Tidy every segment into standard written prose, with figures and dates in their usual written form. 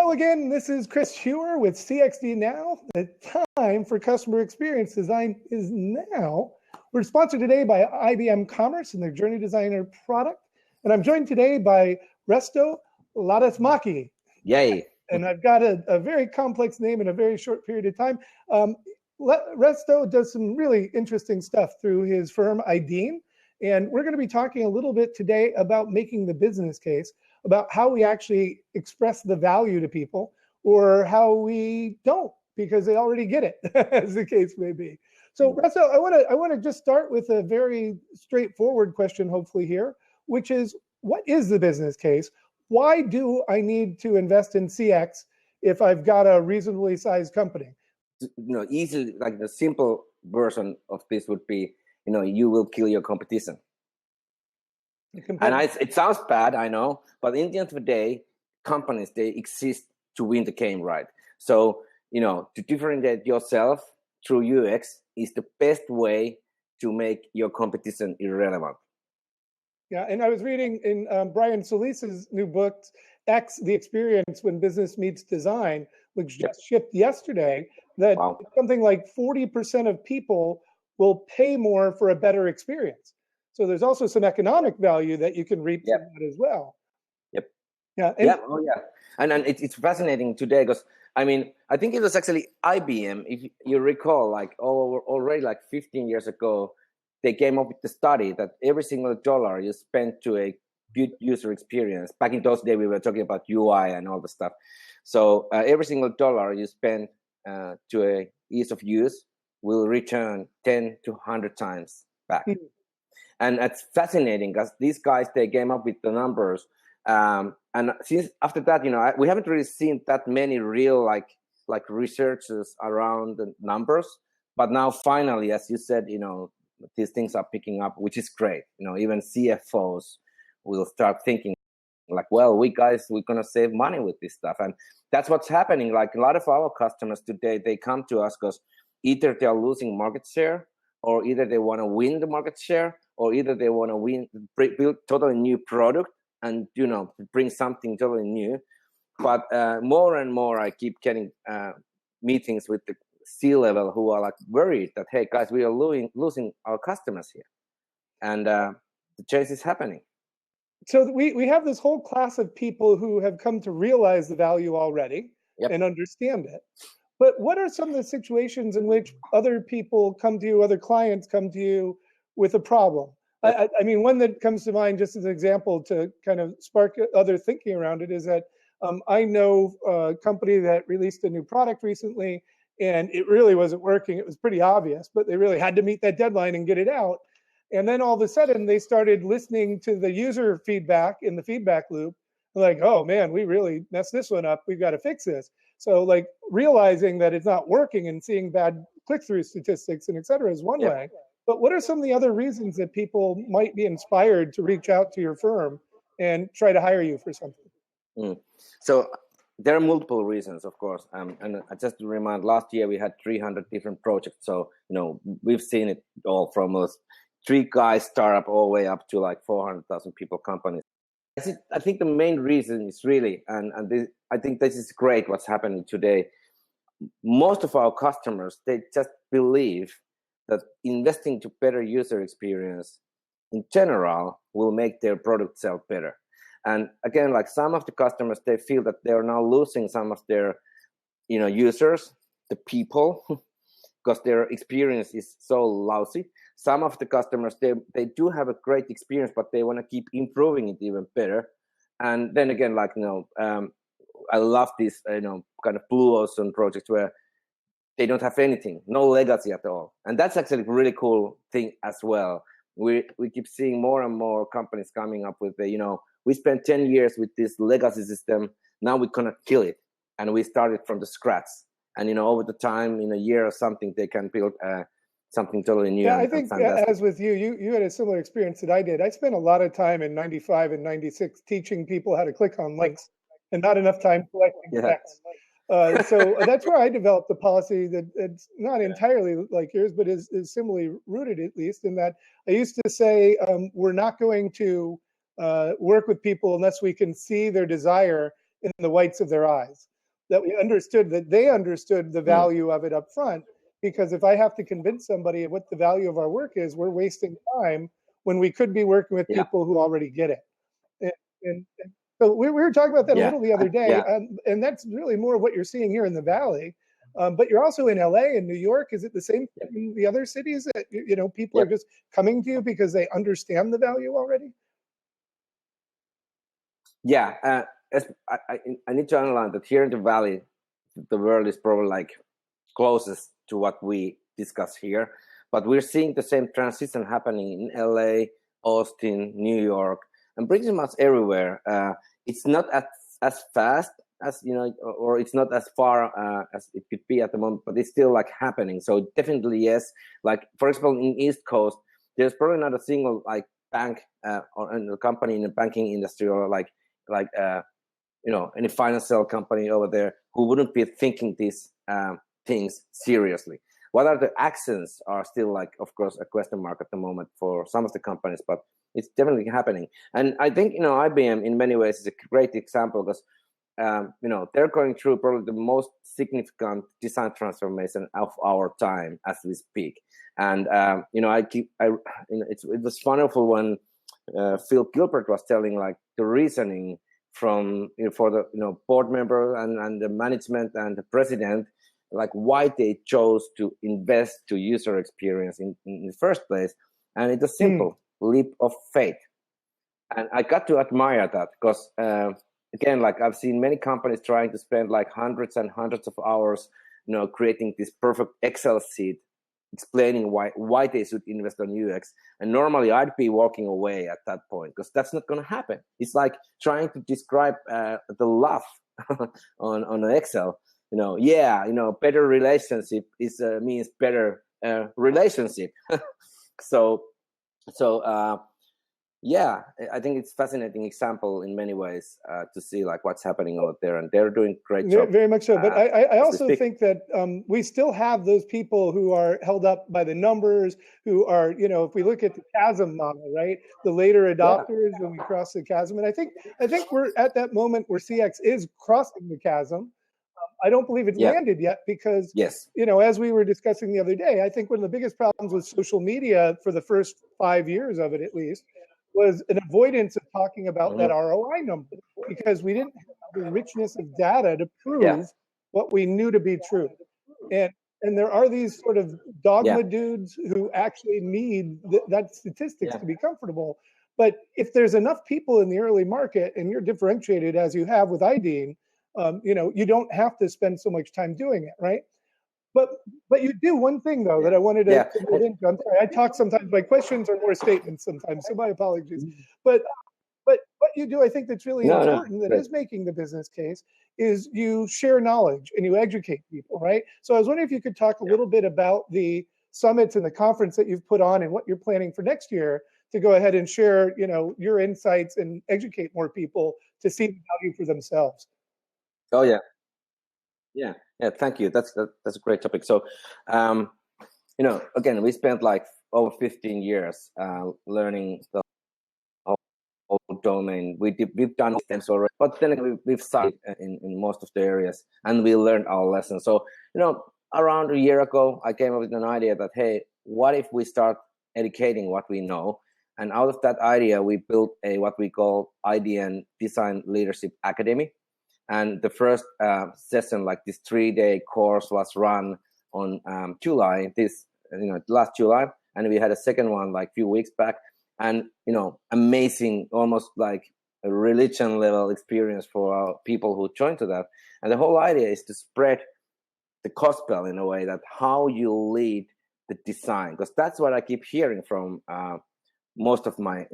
Hello again, this is Chris Heuer with CXD Now. The time for customer experience design is now. We're sponsored today by IBM Commerce and their Journey Designer product. And I'm joined today by Resto Ladismaki. Yay. And I've got a very complex name in a very short period of time. Resto does some really interesting stuff through his firm, IDEEM. And we're going to be talking a little bit today about making the business case, about how we actually express the value to people or how we don't because they already get it, as the case may be. So Resto, I want to just start with a very straightforward question, hopefully here, which is, what is the business case? Why do I need to invest in CX if I've got a reasonably sized company? Easily, like the simple version of this would be, you will kill your competition. And it sounds bad, I know, but in the end of the day, companies, they exist to win the game, right? So, to differentiate yourself through UX is the best way to make your competition irrelevant. Yeah, and I was reading in Brian Solis's new book, X, The Experience When Business Meets Design, which just shipped yesterday, that something like 40% of people will pay more for a better experience. So there's also some economic value that you can reap from that as well. Yep. Yeah. And it's fascinating today because, I think it was actually IBM, if you recall, already 15 years ago, they came up with the study that every single dollar you spend to a good user experience, back in those days we were talking about UI and all the stuff. So every single dollar you spend to a ease of use will return 10 to 100 times back. Mm-hmm. And it's fascinating because these guys, they came up with the numbers. And since after that, we haven't really seen that many real like researchers around the numbers. But now finally, as you said, these things are picking up, which is great. Even CFOs will start thinking we're going to save money with this stuff. And that's what's happening. Like a lot of our customers today, they come to us because either they're losing market share, or either they want to win the market share, or either they want to build totally new product and, bring something totally new. But more and more, I keep getting meetings with the C-level who are worried that, hey, guys, we are losing our customers here. And the change is happening. So we have this whole class of people who have come to realize the value already and understand it. But what are some of the situations in which other people come to you, other clients come to you with a problem? I mean, one that comes to mind just as an example to kind of spark other thinking around it is that I know a company that released a new product recently, and it really wasn't working. It was pretty obvious, but they really had to meet that deadline and get it out. And then all of a sudden, they started listening to the user feedback in the feedback loop. Like, oh man, we really messed this one up. We've got to fix this. So realizing that it's not working and seeing bad click-through statistics and et cetera is one way. But what are some of the other reasons that people might be inspired to reach out to your firm and try to hire you for something? So there are multiple reasons, of course. And just to remind, last year we had 300 different projects. So, we've seen it all from us 3 guys startup all the way up to 400,000 people companies. I think the main reason is really, I think this is great what's happening today. Most of our customers, they just believe that investing to better user experience in general will make their product sell better. And again, some of the customers, they feel that they're now losing some of their, users, the people, because their experience is so lousy. Some of the customers, they do have a great experience, but they want to keep improving it even better. And then again, I love this, kind of blue ocean projects where they don't have anything, no legacy at all. And that's actually a really cool thing as well. We keep seeing more and more companies coming up with we spent 10 years with this legacy system. Now we're going to kill it. And we started from the scratch. And, over the time, in a year or something, they can build something totally new. Yeah, I think as with you had a similar experience that I did. I spent a lot of time in 95 and 96 teaching people how to click on links and not enough time collecting text. So that's where I developed the policy that it's not entirely like yours, but is similarly rooted, at least, in that I used to say, we're not going to work with people unless we can see their desire in the whites of their eyes. that we understood that they understood the value of it up front. Because if I have to convince somebody of what the value of our work is, we're wasting time when we could be working with people who already get it. And so we were talking about that a little the other day, and that's really more of what you're seeing here in the Valley. But you're also in LA and New York. Is it the same in the other cities that people are just coming to you because they understand the value already? Yeah, I need to underline that here in the Valley, the world is probably like closest to what we discuss here, but we're seeing the same transition happening in LA, Austin, New York, and pretty much everywhere. It's not as fast as or it's not as far as it could be at the moment, but it's still like happening. So definitely yes. Like for example, in East Coast, there's probably not a single like bank or a company in the banking industry or like any financial company over there who wouldn't be thinking these things seriously. What are the accents are still like, of course, a question mark at the moment for some of the companies, but it's definitely happening. And I think, IBM in many ways is a great example because, they're going through probably the most significant design transformation of our time as we speak. And, it was wonderful when Phil Gilbert was telling like the reasoning from for the board member and the management and the president, like why they chose to invest to user experience in the first place. And it's a simple leap of faith. And I got to admire that because, again, like I've seen many companies trying to spend like hundreds and hundreds of hours, creating this perfect Excel sheet, explaining why they should invest on UX. And normally I'd be walking away at that point because that's not going to happen. It's like trying to describe the love on an Excel. Better relationship means better relationship. So I think it's a fascinating example in many ways to see like what's happening out there, and they're doing great job. Very much so. But I also think that we still have those people who are held up by the numbers, who are, if we look at the chasm model, right? The later adopters when we cross the chasm. And I think we're at that moment where CX is crossing the chasm. I don't believe it's landed yet because, as we were discussing the other day, I think one of the biggest problems with social media for the first 5 years of it, at least, was an avoidance of talking about that ROI number because we didn't have the richness of data to prove what we knew to be true. And there are these sort of dogma dudes who actually need that statistics to be comfortable. But if there's enough people in the early market and you're differentiated as you have with IDing, you don't have to spend so much time doing it, right? But you do one thing though that I wanted to get into. I'm sorry, I talk sometimes. My questions are more statements sometimes, so my apologies. But what you do, I think that's really important. That is making the business case is you share knowledge and you educate people, right? So I was wondering if you could talk a little bit about the summits and the conference that you've put on and what you're planning for next year to go ahead and share, your insights and educate more people to see the value for themselves. Oh yeah. Thank you. That's a great topic. So, again, we spent like over 15 years learning the whole domain. We've done things already, but then we've started in most of the areas, and we learned our lessons. So, around a year ago, I came up with an idea that hey, what if we start educating what we know? And out of that idea, we built what we call IDN Design Leadership Academy. And the first session, like this 3-day course, was run on last July, and we had a second one like a few weeks back. And amazing, almost like a religion level experience for our people who joined to that. And the whole idea is to spread the gospel in a way that how you lead the design, because that's what I keep hearing from most of my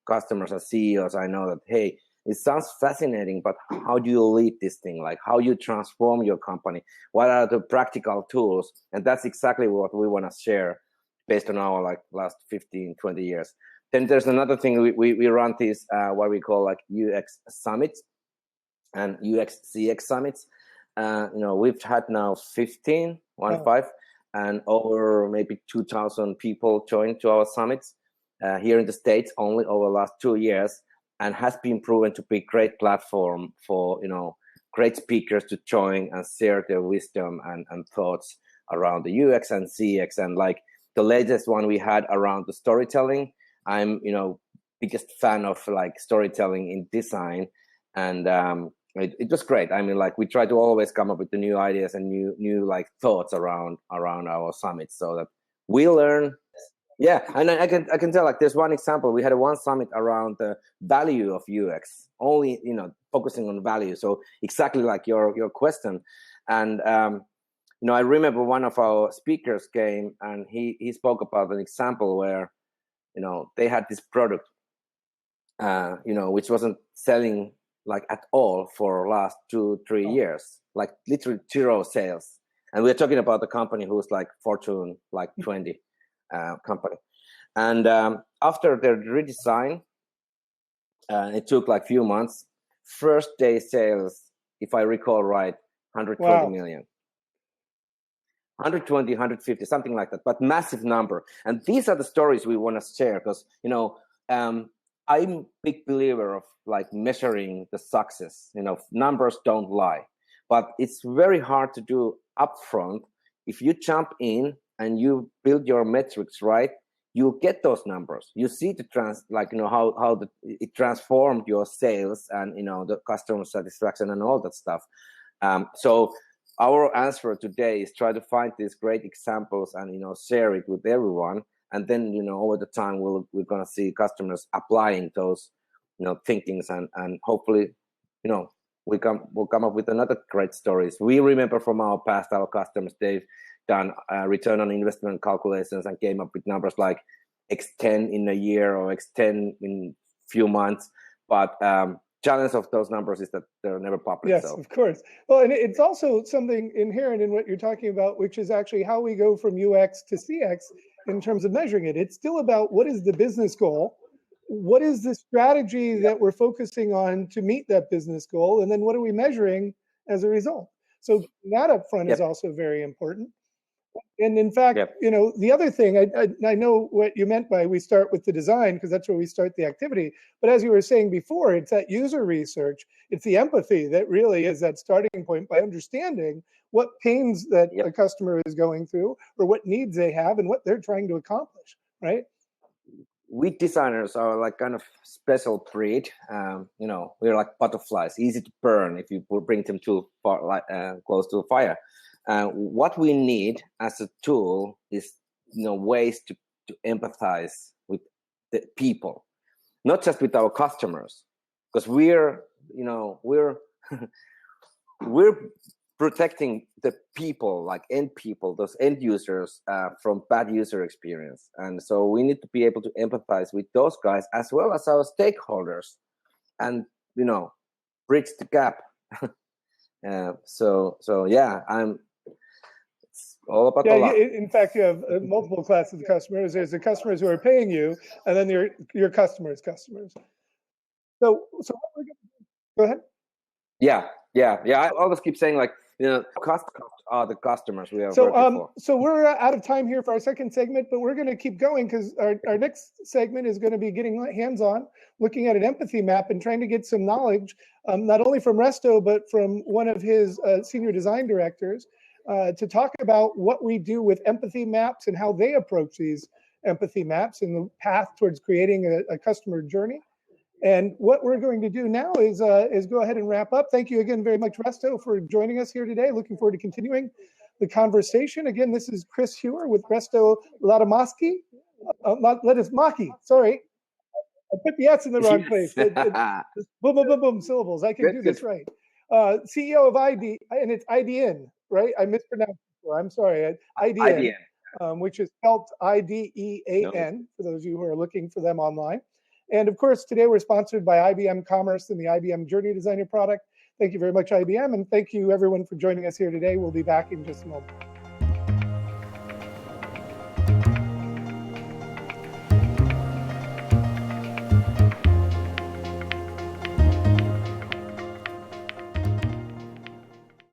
customers and CEOs. I know that hey, it sounds fascinating, but how do you lead this thing? Like how you transform your company? What are the practical tools? And that's exactly what we want to share based on our like last 15, 20 years. Then there's another thing. We run these what we call like UX summits and UX CX summits. We've had now 15, and over maybe 2,000 people joined to our summits here in the States only over the last 2 years. And has been proven to be a great platform for great speakers to join and share their wisdom and thoughts around the UX and CX. And like the latest one we had around the storytelling, I'm, biggest fan of like storytelling in design. And it was great. I mean, like we try to always come up with the new ideas and new like thoughts around our summits so that we learn. Yeah, and I can tell, like there's one example. We had one summit around the value of UX, only focusing on value. So exactly like your question, and I remember one of our speakers came and he spoke about an example where they had this product, which wasn't selling like at all for last 2-3 years, like literally zero sales, and we're talking about a company who's like Fortune like 20. Company, and after their redesign, it took like few months. First day sales, if I recall right, 120 million, 120, 150, something like that, but massive number. And these are the stories we want to share because I'm a big believer of like measuring the success. Numbers don't lie, but it's very hard to do upfront. If you jump in and you build your metrics right, you get those numbers. You see the how it transformed your sales and the customer satisfaction and all that stuff. So our answer today is try to find these great examples and share it with everyone. And then over the time we're gonna see customers applying those thinkings and hopefully we'll come up with another great stories. We remember from our past, our customers, they've done return on investment calculations and came up with numbers like X10 in a year or X10 in few months. But challenge of those numbers is that they're never public. Yes, of course. Well, and it's also something inherent in what you're talking about, which is actually how we go from UX to CX in terms of measuring it. It's still about what is the business goal, what is the strategy that we're focusing on to meet that business goal, and then what are we measuring as a result. So that up front is also very important. And in fact, the other thing, I know what you meant by we start with the design because that's where we start the activity. But as you were saying before, it's that user research, it's the empathy that really is that starting point by understanding what pains that a customer is going through or what needs they have and what they're trying to accomplish, right? We designers are like kind of special breed. We're like butterflies, easy to burn if you bring them too far, close to a fire. What we need as a tool is ways to empathize with the people, not just with our customers, because we're protecting the people, like end people, those end users from bad user experience. And so we need to be able to empathize with those guys as well as our stakeholders and bridge the gap. It's all about the love. In fact, you have multiple classes of customers. There's the customers who are paying you, and then your customers. So what we're going to do, go ahead. Yeah. I always keep saying like, customers are the customers we are working for. So we're out of time here for our second segment, but we're going to keep going because our next segment is going to be getting hands-on, looking at an empathy map and trying to get some knowledge, not only from Resto, but from one of his senior design directors, to talk about what we do with empathy maps and how they approach these empathy maps and the path towards creating a customer journey. And what we're going to do now is go ahead and wrap up. Thank you again very much, Resto, for joining us here today. Looking forward to continuing the conversation. Again, this is Chris Heuer with Resto Latamoski. Latasmaki, sorry. I put the S in the wrong place. Boom, syllables. I can do this right. CEO of ID, and it's IDN, right? I mispronounced it before. I'm sorry. IDN. Which is spelled IDEAN, for those of you who are looking for them online. And of course, today we're sponsored by IBM Commerce and the IBM Journey Designer product. Thank you very much, IBM, and thank you everyone for joining us here today. We'll be back in just a moment.